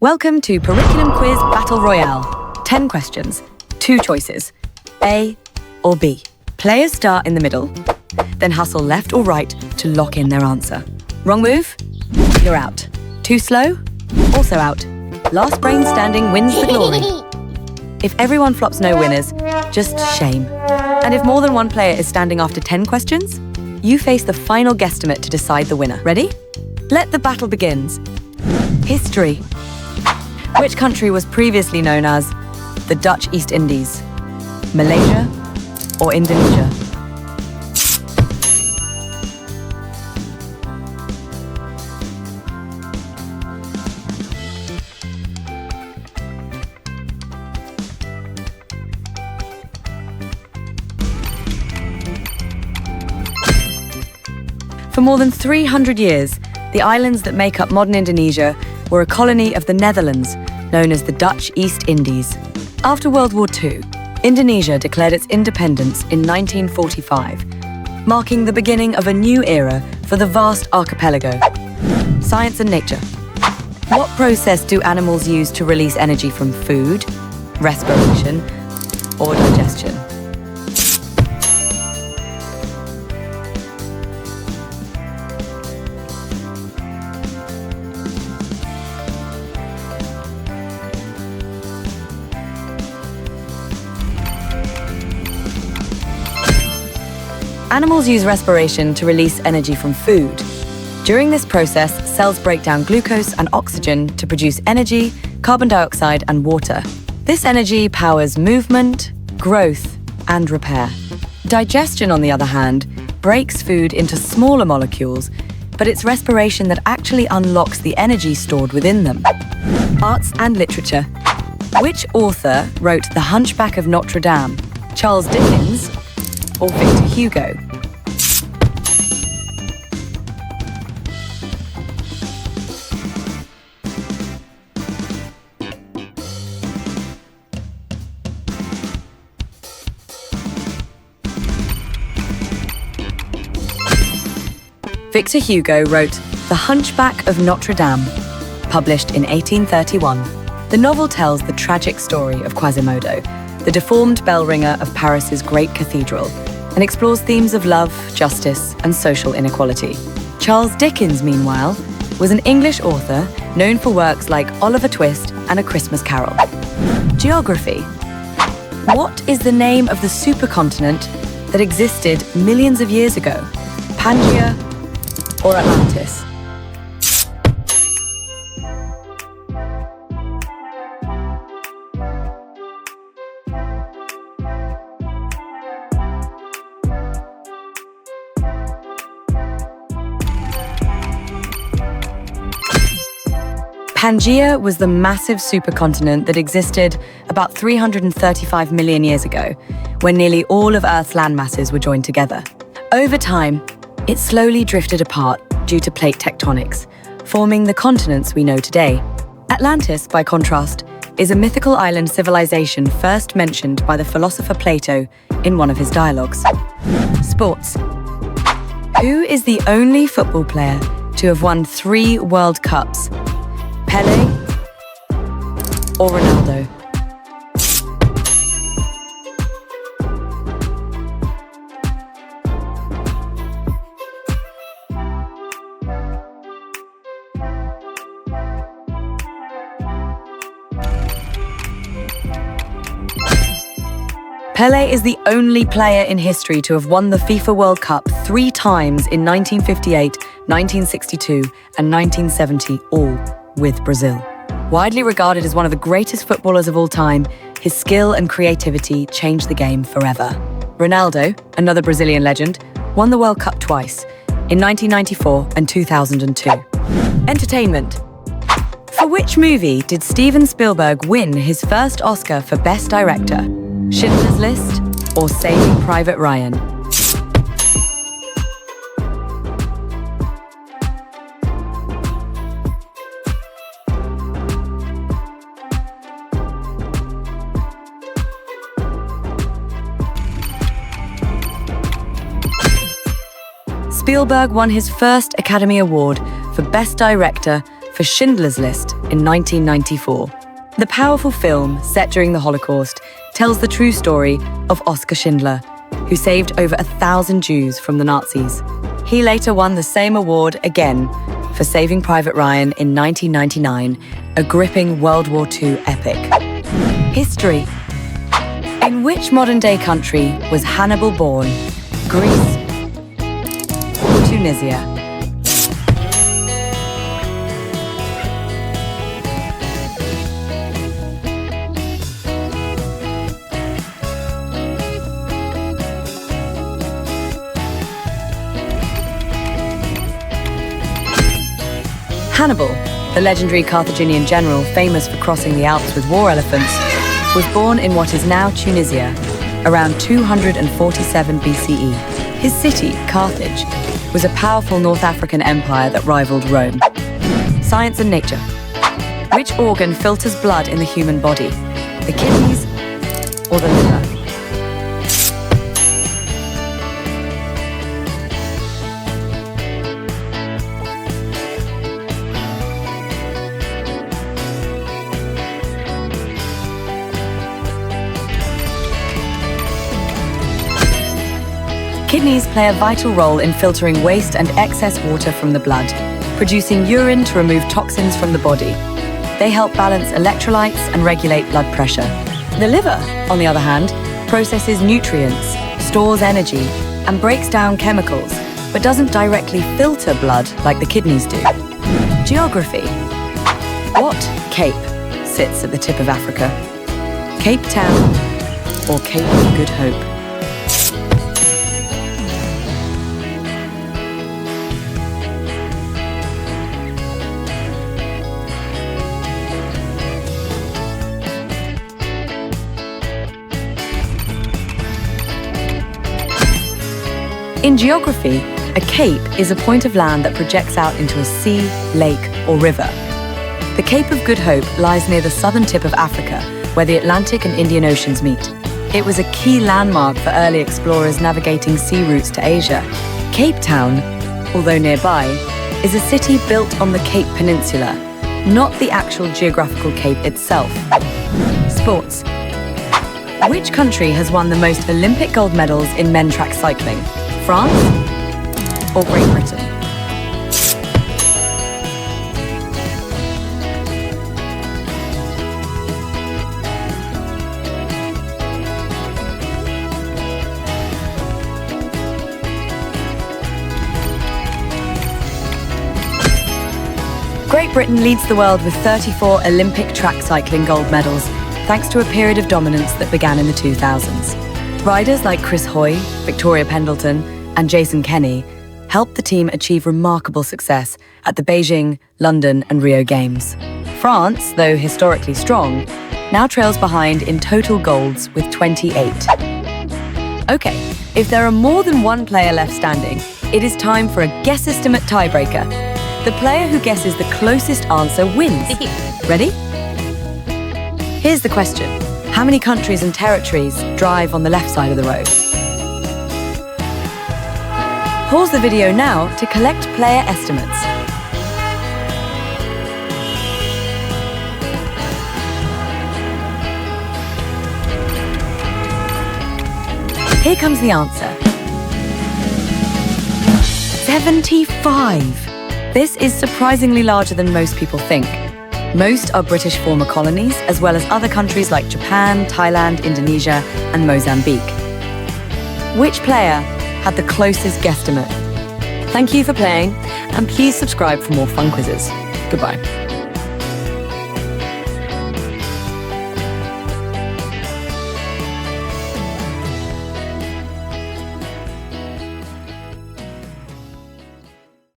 Welcome to Curriculum Quiz Battle Royale. 10 questions, 2 choices, A or B. Players start in the middle, then hustle left or right to lock in their answer. Wrong move? You're out. Too slow? Also out. Last brain standing wins the glory. If everyone flops no winners, just shame. And if more than one player is standing after 10 questions, you face the final guesstimate to decide the winner. Ready? Let the battle begins. History. Which country was previously known as the Dutch East Indies? Malaysia or Indonesia? For more than 300 years, the islands that make up modern Indonesia were a colony of the Netherlands, known as the Dutch East Indies. After World War II, Indonesia declared its independence in 1945, marking the beginning of a new era for the vast archipelago. Science and nature. What process do animals use to release energy from food, respiration, or digestion? Animals use respiration to release energy from food. During this process, cells break down glucose and oxygen to produce energy, carbon dioxide, and water. This energy powers movement, growth, and repair. Digestion, on the other hand, breaks food into smaller molecules, but it's respiration that actually unlocks the energy stored within them. Arts and literature. Which author wrote The Hunchback of Notre Dame? Charles Dickens or Victor Hugo? Victor Hugo wrote The Hunchback of Notre Dame, published in 1831. The novel tells the tragic story of Quasimodo, the deformed bell ringer of Paris's great cathedral, and explores themes of love, justice, and social inequality. Charles Dickens, meanwhile, was an English author known for works like Oliver Twist and A Christmas Carol. Geography. What is the name of the supercontinent that existed millions of years ago? Pangaea or Atlantis? Pangaea was the massive supercontinent that existed about 335 million years ago, when nearly all of Earth's landmasses were joined together. Over time, it slowly drifted apart due to plate tectonics, forming the continents we know today. Atlantis, by contrast, is a mythical island civilization first mentioned by the philosopher Plato in one of his dialogues. Sports. Who is the only football player to have won 3 World Cups? Pelé or Ronaldo? Pelé is the only player in history to have won the FIFA World Cup 3 times in 1958, 1962, and 1970, all with Brazil. Widely regarded as one of the greatest footballers of all time, his skill and creativity changed the game forever. Ronaldo, another Brazilian legend, won the World Cup twice, in 1994 and 2002. Entertainment. For which movie did Steven Spielberg win his first Oscar for Best Director? Schindler's List or Saving Private Ryan? Spielberg won his first Academy Award for Best Director for for Schindler's List in 1994. The powerful film, set during the Holocaust, tells the true story of Oskar Schindler, who saved over 1,000 Jews from the Nazis. He later won the same award again for Saving Private Ryan in 1999, a gripping World War II epic. History. In which modern-day country was Hannibal born? Greece or Tunisia? Hannibal, the legendary Carthaginian general famous for crossing the Alps with war elephants, was born in what is now Tunisia, around 247 BCE. His city, Carthage, was a powerful North African empire that rivaled Rome. Science and nature. Which organ filters blood in the human body? The kidneys or the liver? Kidneys play a vital role in filtering waste and excess water from the blood, producing urine to remove toxins from the body. They help balance electrolytes and regulate blood pressure. The liver, on the other hand, processes nutrients, stores energy, and breaks down chemicals, but doesn't directly filter blood like the kidneys do. Geography. What cape sits at the tip of Africa? Cape Town or Cape of Good Hope? In geography, a cape is a point of land that projects out into a sea, lake, or river. The Cape of Good Hope lies near the southern tip of Africa, where the Atlantic and Indian Oceans meet. It was a key landmark for early explorers navigating sea routes to Asia. Cape Town, although nearby, is a city built on the Cape Peninsula, not the actual geographical cape itself. Sports. Which country has won the most Olympic gold medals in men's track cycling? France or Great Britain? Great Britain leads the world with 34 Olympic track cycling gold medals, thanks to a period of dominance that began in the 2000s. Riders like Chris Hoy, Victoria Pendleton, and Jason Kenny helped the team achieve remarkable success at the Beijing, London, and Rio Games. France, though historically strong, now trails behind in total golds with 28. Okay, if there are more than one player left standing, it is time for a Guesstimate tiebreaker. The player who guesses the closest answer wins. Ready? Here's the question. How many countries and territories drive on the left side of the road? Pause the video now to collect player estimates. Here comes the answer. 75! This is surprisingly larger than most people think. Most are British former colonies, as well as other countries like Japan, Thailand, Indonesia, and Mozambique. Which player had the closest guesstimate? Thank you for playing, and please subscribe for more fun quizzes. Goodbye.